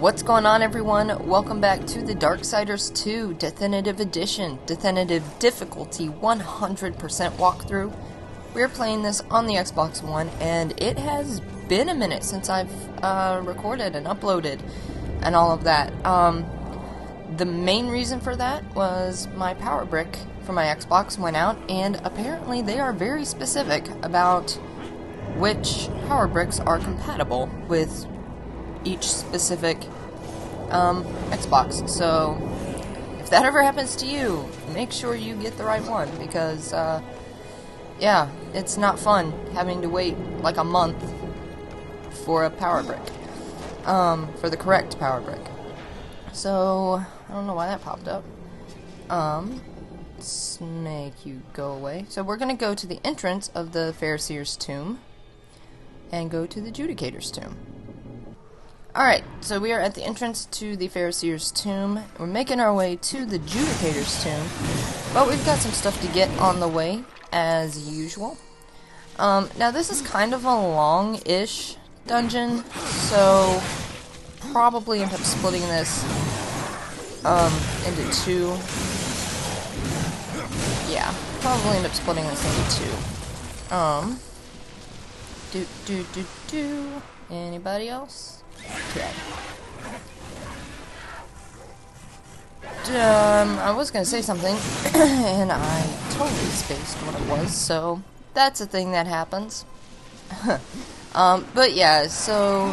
What's going on, everyone? Welcome back to the Darksiders 2 Deathinitive Edition. Deathinitive difficulty 100% walkthrough. We're playing this on the Xbox One, and it has been a minute since I've recorded and uploaded and all of that. The main reason for that was my power brick for my Xbox went out, and apparently they are very specific about which power bricks are compatible with each specific Xbox. So if that ever happens to you, make sure you get the right one, because yeah, it's not fun having to wait like a month for a power brick, for the correct power brick. So I don't know why that popped up. Let's make you go away. So we're gonna go to the entrance of the Phariseer's tomb and go to the Judicator's tomb. Alright, so we are at the entrance to the Phariseer's tomb. We're making our way to the Judicator's tomb, but we've got some stuff to get on the way, as usual. Now this is kind of a long-ish dungeon, so probably end up splitting this into two. Yeah, probably end up splitting this into two. Anybody else? Okay. I was gonna say something, and I totally spaced what it was, so that's a thing that happens. But yeah, so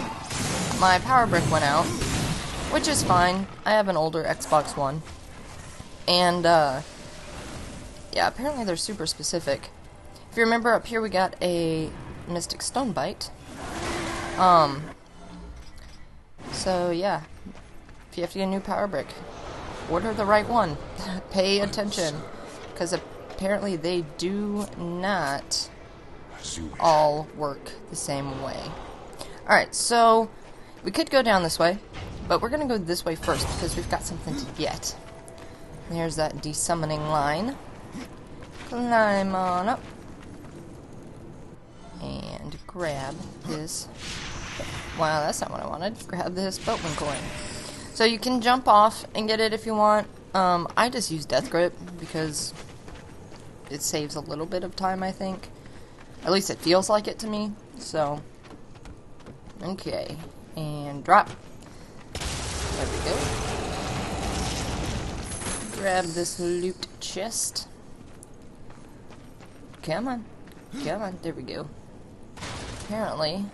my power brick went out, which is fine. I have an older Xbox One, and yeah, apparently they're super specific. If you remember, up here we got a Mystic Stonebite. So yeah, if you have to get a new power brick, order the right one. Pay attention, because apparently they do not all work the same way. Alright, so we could go down this way, but we're going to go this way first because we've got something to get. There's that desummoning line. Climb on up and grab this. Wow, that's not what I wanted. Grab this Boatman Coin. So you can jump off and get it if you want. I just use Death Grip because it saves a little bit of time, I think. At least it feels like it to me. So, okay. And drop. There we go. Grab this loot chest. Come on. Come on. There we go. Apparently,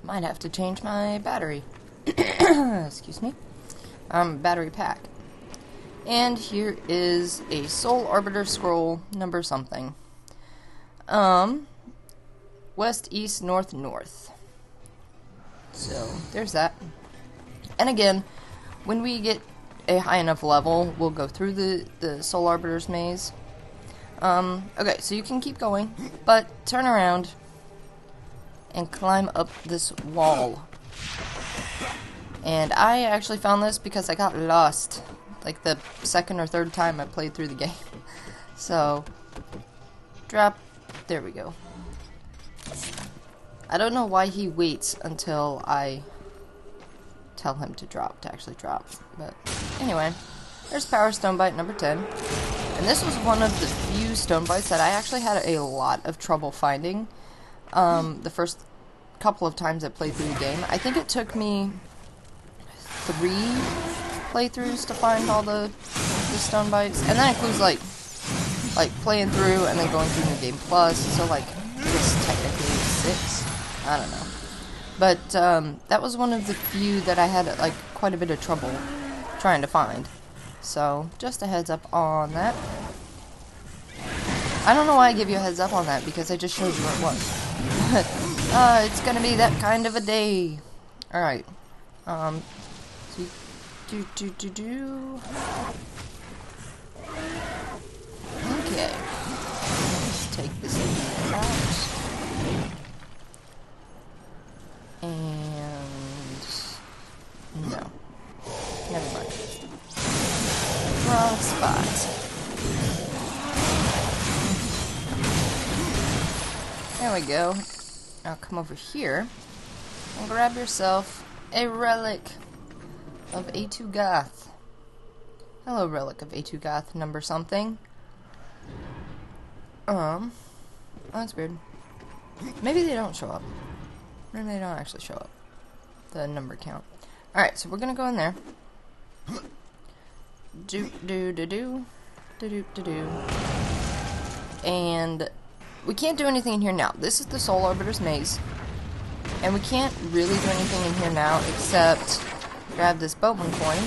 might have to change my battery. Excuse me. Battery pack. And here is a Soul Arbiter scroll, number something. West, east, north, north. So, there's that. And again, when we get a high enough level, we'll go through the Soul Arbiter's maze. Okay, so you can keep going, but turn around and climb up this wall. And I actually found this because I got lost like the second or third time I played through the game. So, drop. There we go. I don't know why he waits until I tell him to drop, to actually drop. But anyway, there's Power Stonebite number 10. And this was one of the few Stonebites that I actually had a lot of trouble finding. The first couple of times I played through the game. I think it took me 3 playthroughs to find all the Stonebites, and that includes like playing through and then going through New Game Plus. So like it's technically 6. I don't know, but that was one of the few that I had like quite a bit of trouble trying to find. So just a heads up on that. I don't know why I give you a heads up on that, because I just showed you where it was. It's gonna be that kind of a day. Alright. Okay. Let's take this out. And no. Never mind. Wrong spot. There we go. Now come over here and grab yourself a relic. of Etu-Goth. Hello, Relic of Etu-Goth, number something. Oh, that's weird. Maybe they don't show up. Maybe they don't actually show up. The number count. Alright, so we're gonna go in there. And we can't do anything in here now. This is the Soul Arbiter's maze. And we can't really do anything in here now except grab this Boatman Coin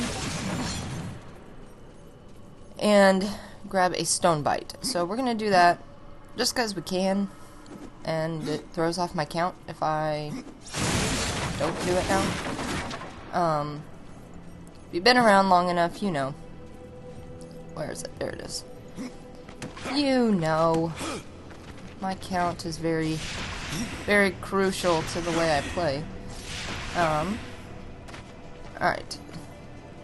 and grab a Stonebite. So we're gonna do that just because we can, and it throws off my count if I don't do it now. If you've been around long enough, you know. Where is it? There it is. You know. My count is very, very crucial to the way I play. Alright.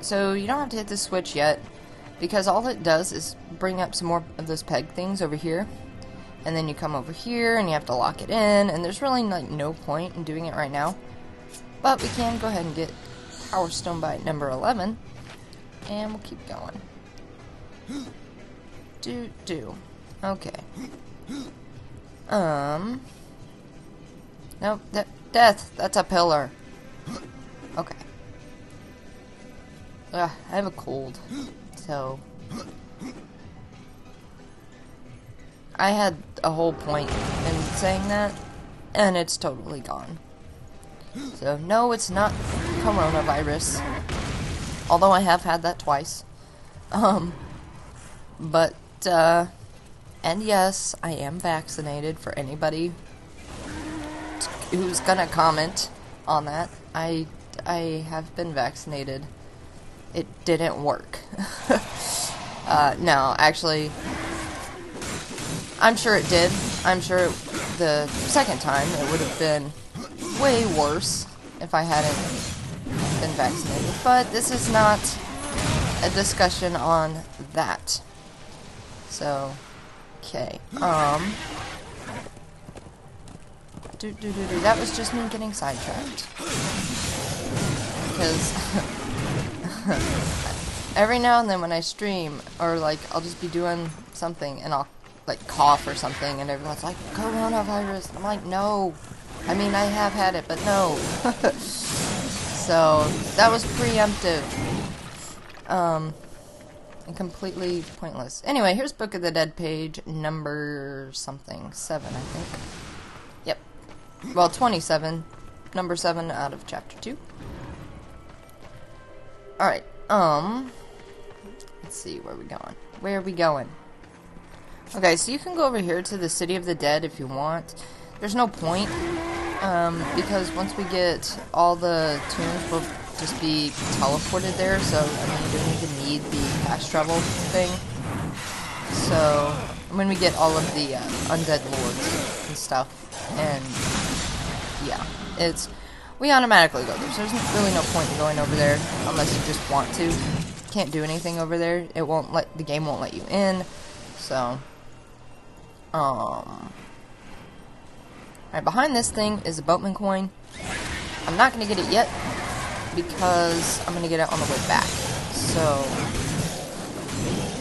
So you don't have to hit the switch yet, because all it does is bring up some more of those peg things over here. And then you come over here and you have to lock it in, and there's really like no point in doing it right now. But we can go ahead and get Power Stonebite number 11, and we'll keep going. Okay. Nope, death, that's a pillar. Okay. Ugh, I have a cold, so I had a whole point in saying that, and it's totally gone. So, no, it's not coronavirus. Although I have had that twice. And yes, I am vaccinated, for anybody who's gonna comment on that. I have been vaccinated. It didn't work. No, actually, I'm sure it did. I'm sure the second time it would have been way worse if I hadn't been vaccinated. But this is not a discussion on that. So, okay. That was just me getting sidetracked. Because every now and then when I stream, or like I'll just be doing something and I'll like cough or something, and everyone's like, coronavirus. And I'm like, no. I mean, I have had it, but no. So that was preemptive. And completely pointless. Anyway, here's Book of the Dead page number something, 7, I think. Yep. Well, 27. Number 7 out of chapter 2. Alright, let's see, where are we going? Where are we going? Okay, so you can go over here to the City of the Dead if you want. There's no point, because once we get all the tunes, we'll just be teleported there, so, I mean, you don't even need the fast travel thing. So, when we get all of the undead lords and stuff, and, yeah, we automatically go there, so there's really no point in going over there, unless you just want to. Can't do anything over there, the game won't let you in, so, Alright, behind this thing is a Boatman Coin. I'm not gonna get it yet, because I'm gonna get it on the way back. So,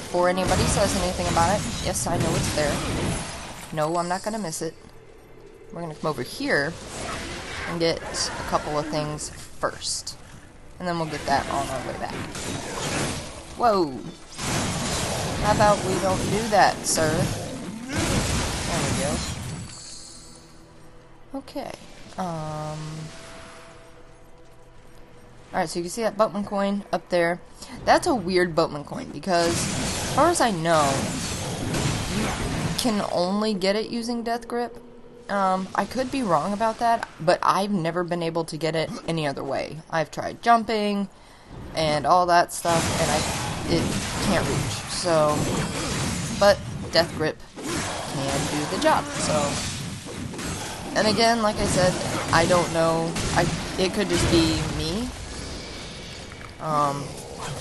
before anybody says anything about it, yes, I know it's there. No, I'm not gonna miss it. We're gonna come over here and get a couple of things first. And then we'll get that on our way back. Whoa! How about we don't do that, sir? There we go. Okay. Alright, so you can see that Boatman Coin up there. That's a weird Boatman Coin, because as far as I know, you can only get it using Death Grip. I could be wrong about that, but I've never been able to get it any other way. I've tried jumping and all that stuff, and it can't reach. So, but Death Grip can do the job, so. And again, like I said, I don't know. It could just be me.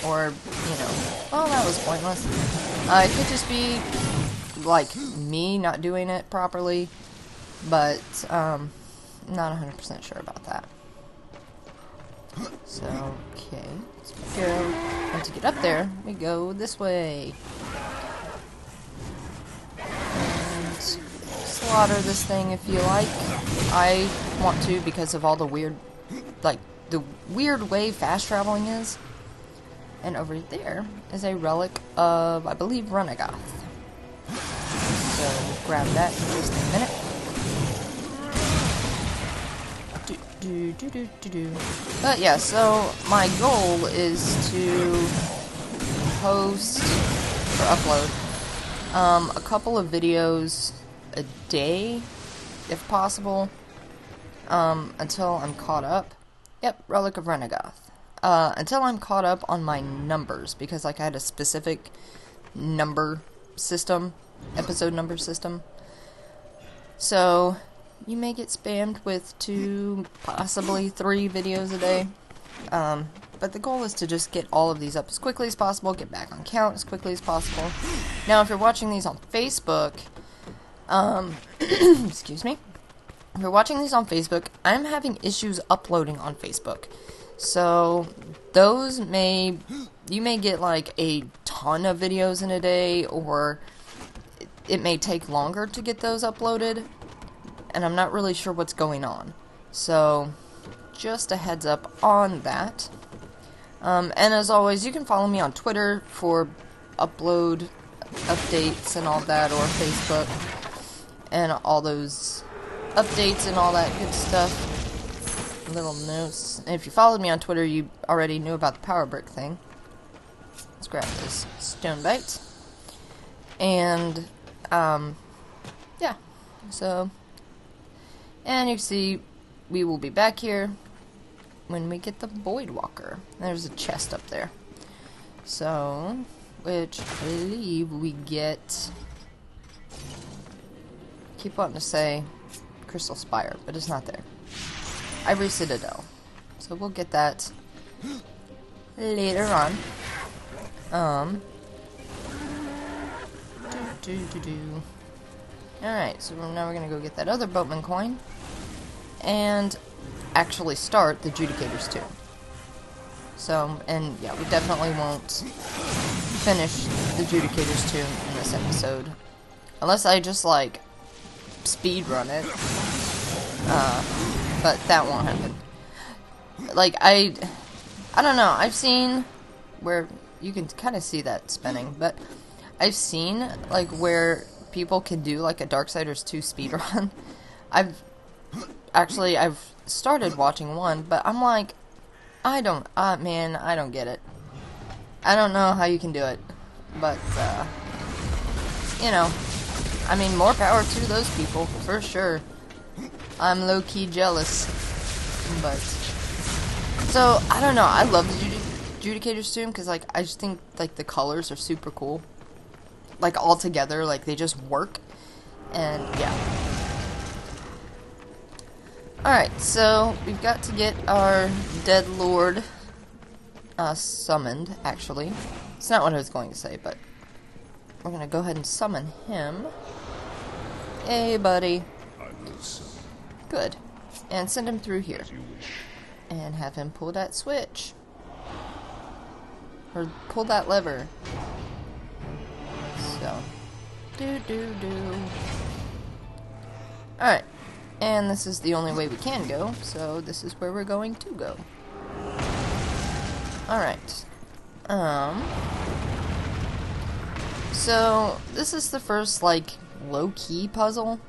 Or, you know, well, that was pointless. It could just be, like, me not doing it properly, but, not 100% sure about that. So, Okay, let's go. And to get up there, we go this way. And slaughter this thing if you like. I want to because of all the weird, like, the weird way fast traveling is. And over there is a relic of, I believe, Renagoth. So we'll grab that in just a minute. But yeah, so my goal is to post or upload a couple of videos a day, if possible, until I'm caught up. Yep, Relic of Renagoth. Until I'm caught up on my numbers, because like I had a specific number system, episode number system. So you may get spammed with 2, possibly 3 videos a day. But the goal is to just get all of these up as quickly as possible, get back on count as quickly as possible. Now, if you're watching these on Facebook, excuse me. If you're watching these on Facebook, I'm having issues uploading on Facebook. So, you may get like a ton of videos in a day, or it may take longer to get those uploaded, and I'm not really sure what's going on. So, just a heads up on that. And as always, you can follow me on Twitter for upload updates and all that, or Facebook, and all those updates and all that good stuff. Little notes. And if you followed me on Twitter, you already knew about the power brick thing. Let's grab this Stonebite. And, yeah. So, and you can see we will be back here when we get the Voidwalker. There's a chest up there. So, which I believe we get, I keep wanting to say Crystal Spire, but it's not there. Ivory Citadel. So we'll get that later on. Alright, so now we're gonna go get that other Boatman Coin and actually start the Judicator's tomb. So, and yeah, we definitely won't finish the Judicator's tomb in this episode. Unless I just, like, speed run it. But that won't happen. Like, I don't know, I've seen where, you can kind of see that spinning, but I've seen, like, where people can do, like, a Darksiders 2 speedrun. I've started watching one, but I'm like, man, I don't get it. I don't know how you can do it, but, you know, I mean, more power to those people, for sure. I'm low-key jealous, but, so, I don't know, I love the Judicator's tomb, because, like, I just think, like, the colors are super cool, like, all together, like, they just work, and, yeah. Alright, so, we've got to get our Dead Lord, summoned, actually. It's not what I was going to say, but we're gonna go ahead and summon him. Hey, buddy. Good. And send him through here. And have him pull that switch. Or pull that lever. So. Alright. And this is the only way we can go, so this is where we're going to go. Alright. So, this is the first, like, low-key puzzle.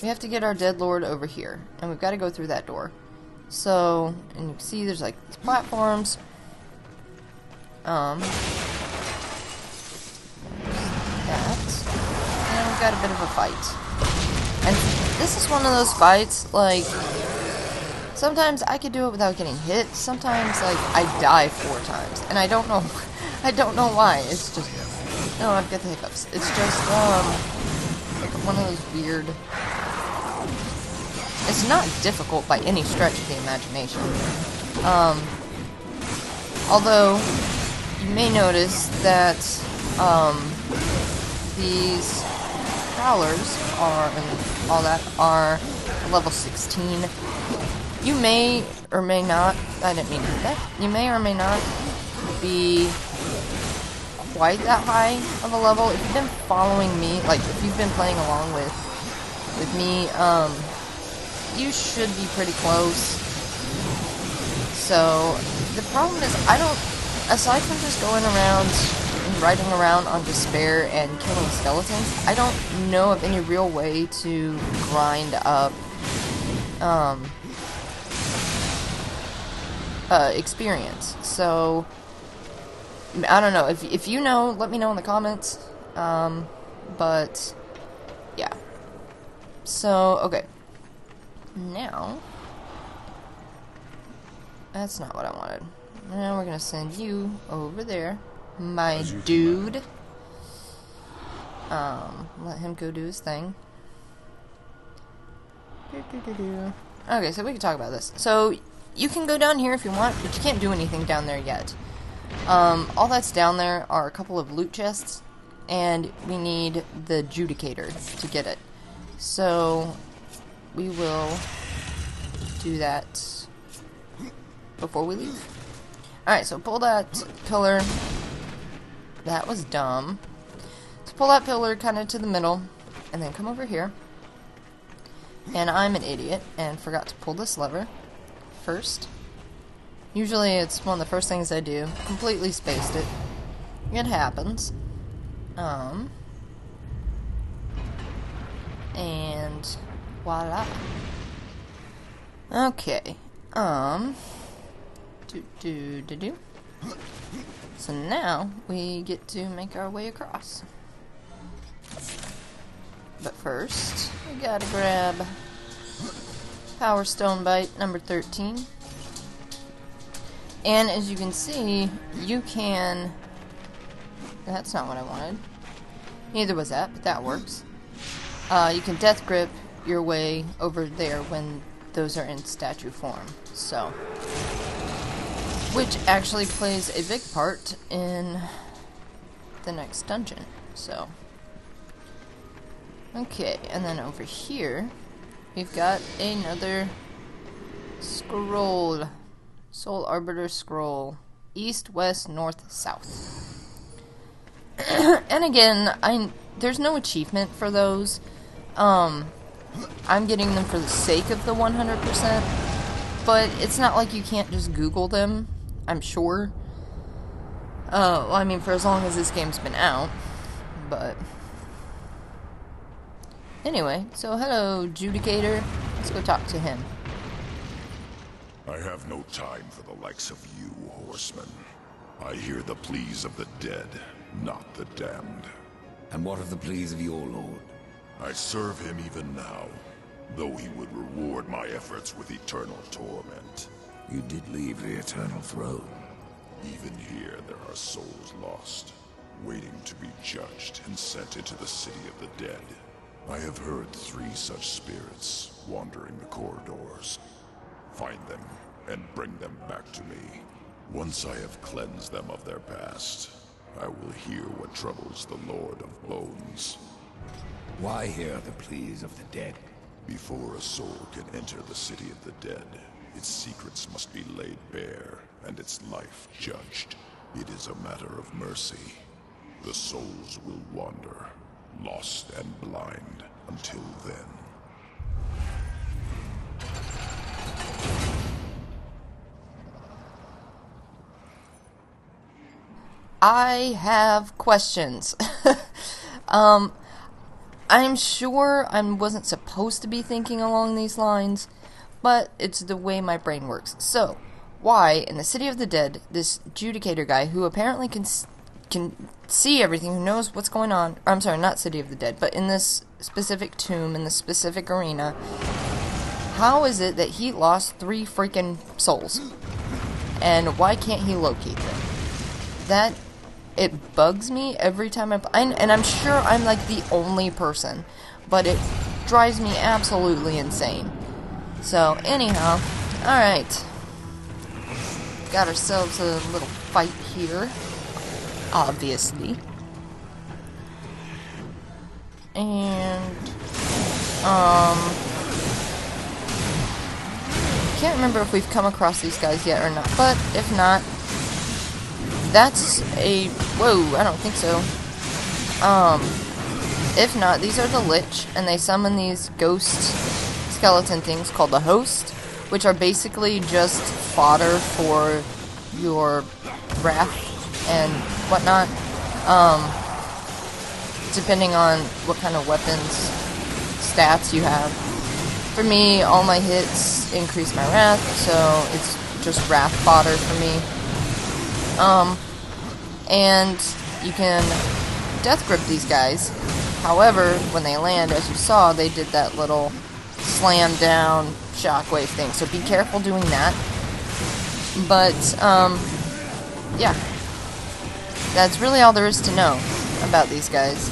We have to get our Dead Lord over here, and we've got to go through that door. So, and you can see there's, like, these platforms. That. And we've got a bit of a fight. And this is one of those fights, like, sometimes I could do it without getting hit. Sometimes, like, I die 4 times, and I don't know why. It's just, no, I've got the hiccups. It's just, like one of those weird, it's not difficult by any stretch of the imagination. Although, you may notice that, these prowlers are, and all that, are level 16. You may or may not, I didn't mean that, you may or may not be quite that high of a level. If you've been following me, like if you've been playing along with me, you should be pretty close. So the problem is I don't, aside from just going around and riding around on despair and killing skeletons, I don't know of any real way to grind up experience. So I don't know, if you know, let me know in the comments. But yeah. So okay, now that's not what I wanted. Now we're gonna send you over there, my dude. Let him go do his thing. Okay, so we can talk about this. So you can go down here if you want, but you can't do anything down there yet. All that's down there are a couple of loot chests, and we need the Judicator to get it. So we will do that before we leave. Alright, so pull that pillar. That was dumb. So pull that pillar kind of to the middle, and then come over here. And I'm an idiot and forgot to pull this lever first. Usually it's one of the first things I do. Completely spaced it. It happens. And voila. Okay. So now we get to make our way across. But first, we gotta grab Power Stonebite number 13. And as you can see, you can... That's not what I wanted. Neither was that, but that works. You can death grip your way over there when those are in statue form. So, which actually plays a big part in the next dungeon. So, okay, and then over here, we've got another scroll. Soul Arbiter scroll. East, west, north, south. And again, there's no achievement for those. I'm getting them for the sake of the 100%, but it's not like you can't just Google them, I'm sure. Well, I mean, for as long as this game's been out, but... Anyway, so hello, Judicator. Let's go talk to him. I have no time for the likes of you, horsemen. I hear the pleas of the dead, not the damned. And what of the pleas of your lord? I serve him even now, though he would reward my efforts with eternal torment. You did leave the eternal throne. Even here there are souls lost, waiting to be judged and sent into the city of the dead. I have heard 3 such spirits wandering the corridors. Find them and bring them back to me. Once I have cleansed them of their past, I will hear what troubles the Lord of Bones. Why hear the pleas of the dead? Before a soul can enter the city of the dead, its secrets must be laid bare and its life judged. It is a matter of mercy. The souls will wander, lost and blind, until then. I have questions. I'm sure I wasn't supposed to be thinking along these lines, but it's the way my brain works. So, why, in the City of the Dead, this Judicator guy, who apparently can see everything, who knows what's going on, I'm sorry, not City of the Dead, but in this specific tomb, in this specific arena, how is it that he lost 3 freaking souls? And why can't he locate them? It bugs me every time and I'm sure I'm like the only person, but it drives me absolutely insane. So, anyhow, alright. Got ourselves a little fight here, obviously. And, can't remember if we've come across these guys yet or not, but if not, that's a... Whoa, I don't think so. If not, these are the Lich, and they summon these ghost skeleton things called the Host, which are basically just fodder for your wrath and whatnot, depending on what kind of weapons stats you have. For me, all my hits increase my wrath, so it's just wrath fodder for me. And you can death grip these guys. However, when they land, as you saw, they did that little slam down shockwave thing, so be careful doing that. But, yeah. That's really all there is to know about these guys.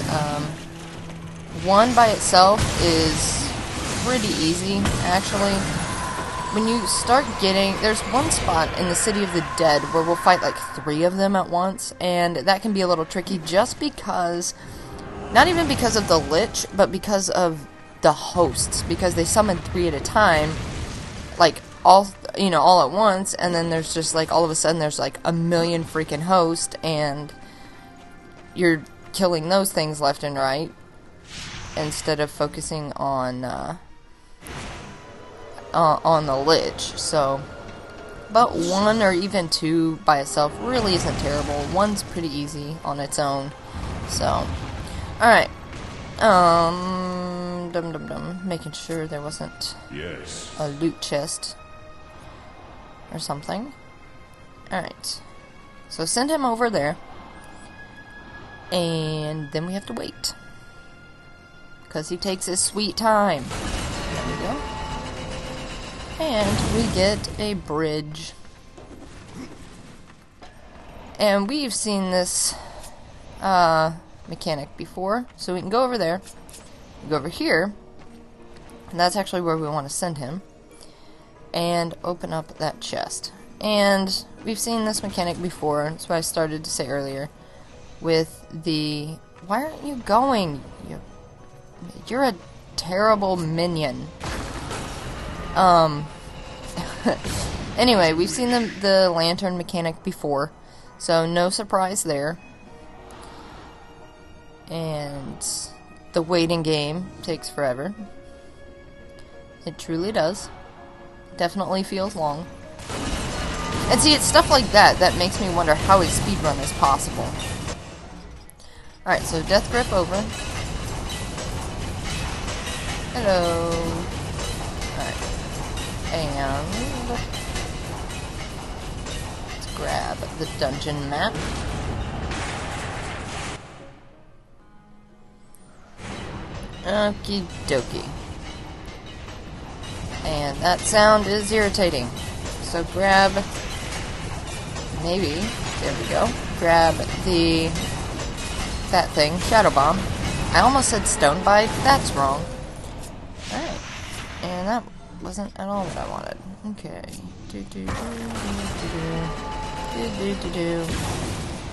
One by itself is pretty easy, actually. When you start getting... There's one spot in the City of the Dead where we'll fight like 3 of them at once, and that can be a little tricky just because... Not even because of the Lich, but because of the hosts. Because they summon 3 at a time, like, all at once, and then there's just, like, all of a sudden there's, like, a million freaking hosts, and you're killing those things left and right, instead of focusing on the Lich, so... But 1 or even 2 by itself really isn't terrible. 1's pretty easy on its own, so... Alright. Making sure there wasn't a loot chest or something. Alright. So send him over there. And then we have to wait. Because he takes his sweet time. There we go. And we get a bridge. And we've seen this mechanic before, so we can go over there, go over here, and that's actually where we want to send him, and open up that chest. And we've seen this mechanic before, that's what I started to say earlier, with the... Why aren't you going? You're a terrible minion. Anyway, we've seen the lantern mechanic before, so no surprise there. And the waiting game takes forever. It truly does. Definitely feels long. And see, it's stuff like that that makes me wonder how a speedrun is possible. Alright, so death grip over. Hello. Alright. And let's grab the dungeon map. Okie dokie. And that sound is irritating. So grab... Maybe. There we go. Grab that thing. Shadow Bomb. I almost said Stonebite. That's wrong. Alright. And that wasn't at all what I wanted. Okay.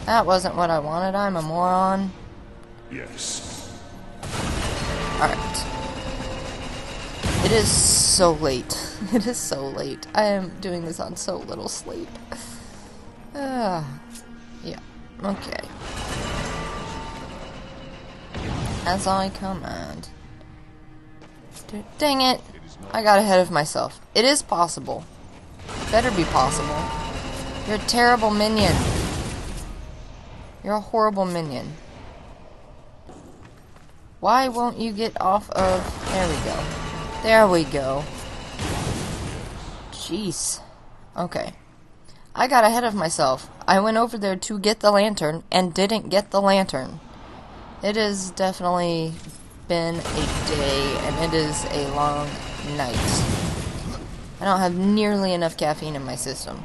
That wasn't what I wanted. I'm a moron. Yes. Alright. It is so late. It is so late. I am doing this on so little sleep. Yeah. Okay. As I command. Dang it. I got ahead of myself. It is possible. It better be possible. You're a terrible minion. You're a horrible minion. Why won't you get off of... There we go. There we go. Jeez. Okay. I got ahead of myself. I went over there to get the lantern and didn't get the lantern. It has definitely been a day and it is a long night. I don't have nearly enough caffeine in my system.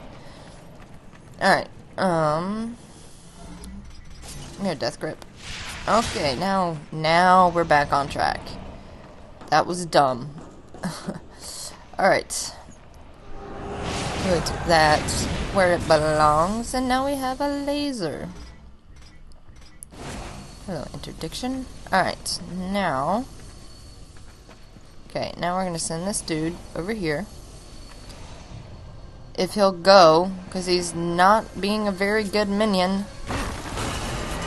Alright. I'm gonna death grip. Okay, now we're back on track. That was dumb. Alright. Put that where it belongs, and now we have a laser. Hello, interdiction. Alright, now... Okay, now we're gonna send this dude over here. if he'll go, because he's not being a very good minion.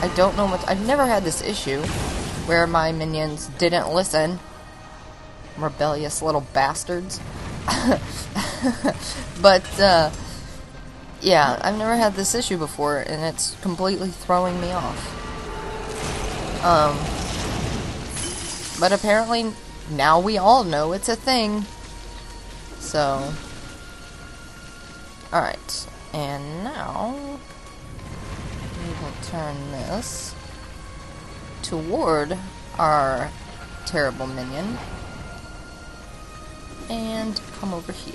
I don't know what... I've never had this issue where my minions didn't listen. Rebellious little bastards. But, yeah, I've never had this issue before, and it's completely throwing me off. But apparently, now we all know it's a thing. So... Alright, and now we will turn this toward our terrible minion and come over here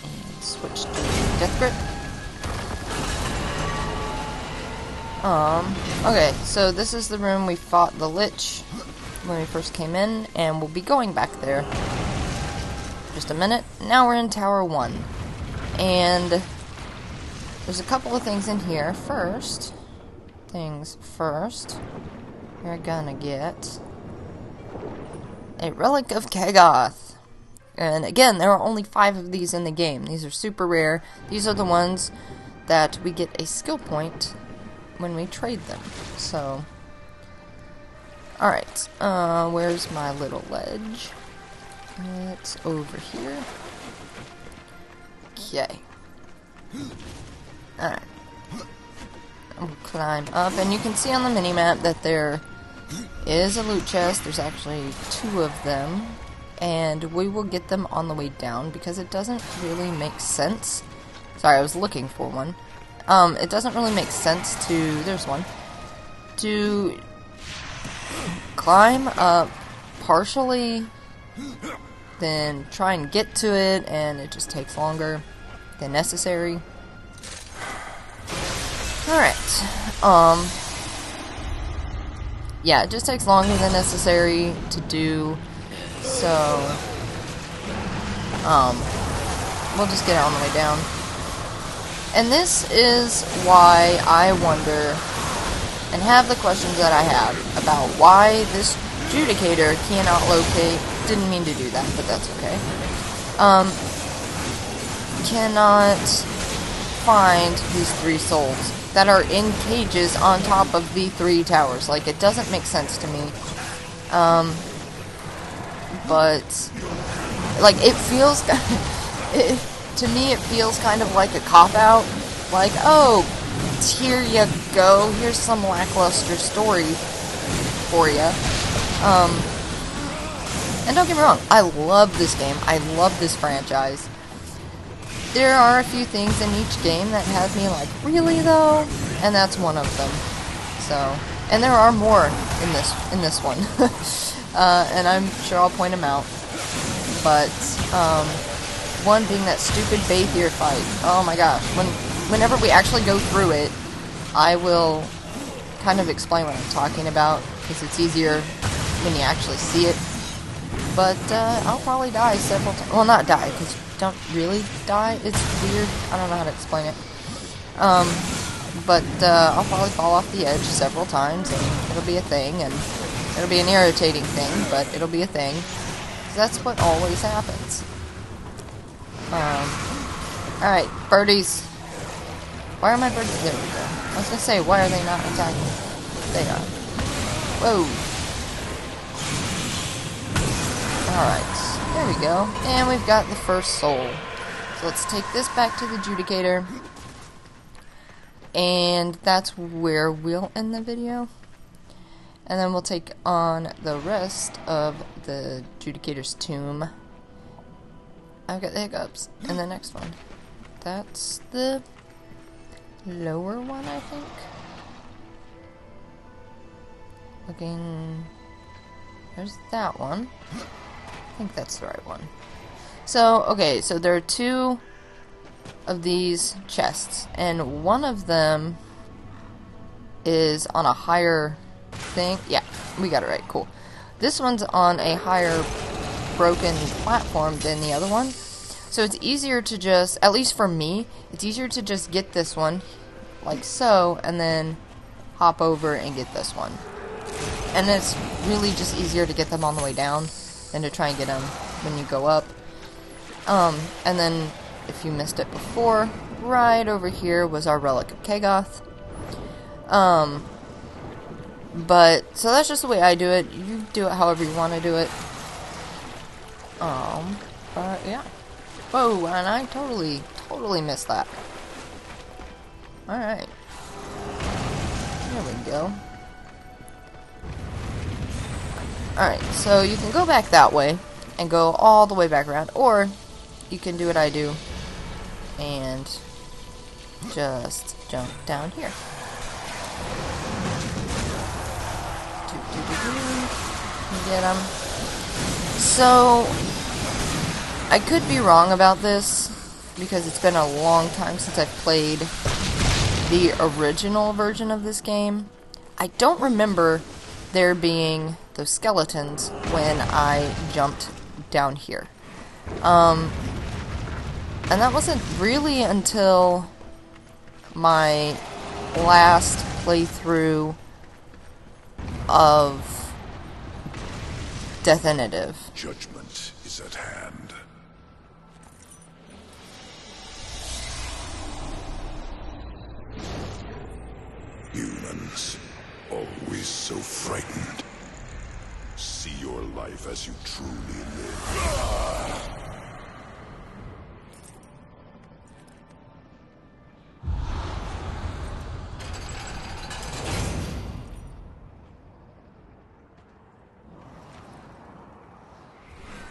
and switch to Death Grip. Okay, so this is the room we fought the Lich when we first came in, and we'll be going back there. Just a minute. Now we're in Tower 1. And there's a couple of things in here. First, you're gonna get a Relic of Khagoth. And again, there are only 5 of these in the game. These are super rare. These are the ones that we get a skill point when we trade them. So, alright. Where's my little ledge? It's over here. Okay. Alright. I'll climb up, and you can see on the minimap that there is a loot chest. There's actually 2 of them, and we will get them on the way down, because it doesn't really make sense. Sorry, I was looking for one. It doesn't really make sense to... There's one. To climb up partially, then try and get to it, and it just takes longer than necessary. Alright. Yeah, it just takes longer than necessary to do, so, we'll just get it on the way down. And this is why I wonder, and have the questions that I have, about why this Judicator cannot locate... Didn't mean to do that, but that's okay. Cannot find these 3 souls that are in cages on top of the 3 towers. Like, it doesn't make sense to me. But, like, it feels... to me, it feels kind of like a cop-out. Like, oh, here you go. Here's some lackluster story for you. And don't get me wrong, I love this game. I love this franchise. There are a few things in each game that have me like, really though? And that's one of them. So, and there are more in this one. And I'm sure I'll point them out. But, one being that stupid Bathier fight. Oh my gosh. Whenever we actually go through it, I will kind of explain what I'm talking about, because it's easier when you actually see it. But, I'll probably die several times. Well, not die, because you don't really die. It's weird. I don't know how to explain it. But, I'll probably fall off the edge several times, and it'll be a thing, and it'll be an irritating thing, but it'll be a thing. 'Cause that's what always happens. Alright, birdies. Why are my birdies... There we go. I was gonna say, why are they not attacking? They are. Whoa. Alright, there we go. And we've got the first soul. So let's take this back to the Judicator. And that's where we'll end the video. And then we'll take on the rest of the Judicator's tomb. I've got the hiccups in the next one. That's the lower one, I think. Looking... There's that one. I think that's the right one. So, okay, so there are 2 of these chests, and one of them is on a higher thing. Yeah, we got it right, cool. This one's on a higher broken platform than the other one, so it's easier to just, at least for me, it's easier to just get this one, like so, and then hop over and get this one. And it's really just easier to get them on the way down than to try and get them when you go up. And then, if you missed it before, right over here was our Relic of Khagoth. But, so that's just the way I do it. You do it however you want to do it. But yeah. Whoa, and I totally missed that. Alright. There we go. Alright, so you can go back that way and go all the way back around, or you can do what I do and just jump down here. Get him. So, I could be wrong about this because it's been a long time since I've played the original version of this game. I don't remember there being those skeletons when I jumped down here. And that wasn't really until my last playthrough of Deathinitive. Judgment is at hand. Humans, always so frightened. See your life as you truly live.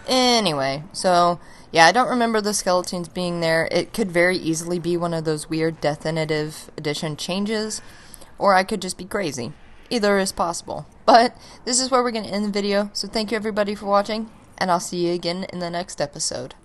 Anyway, so, yeah, I don't remember the skeletons being there. It could very easily be one of those weird Deathinitive edition changes, or I could just be crazy. Either is possible. But, this is where we're going to end the video, so thank you everybody for watching, and I'll see you again in the next episode.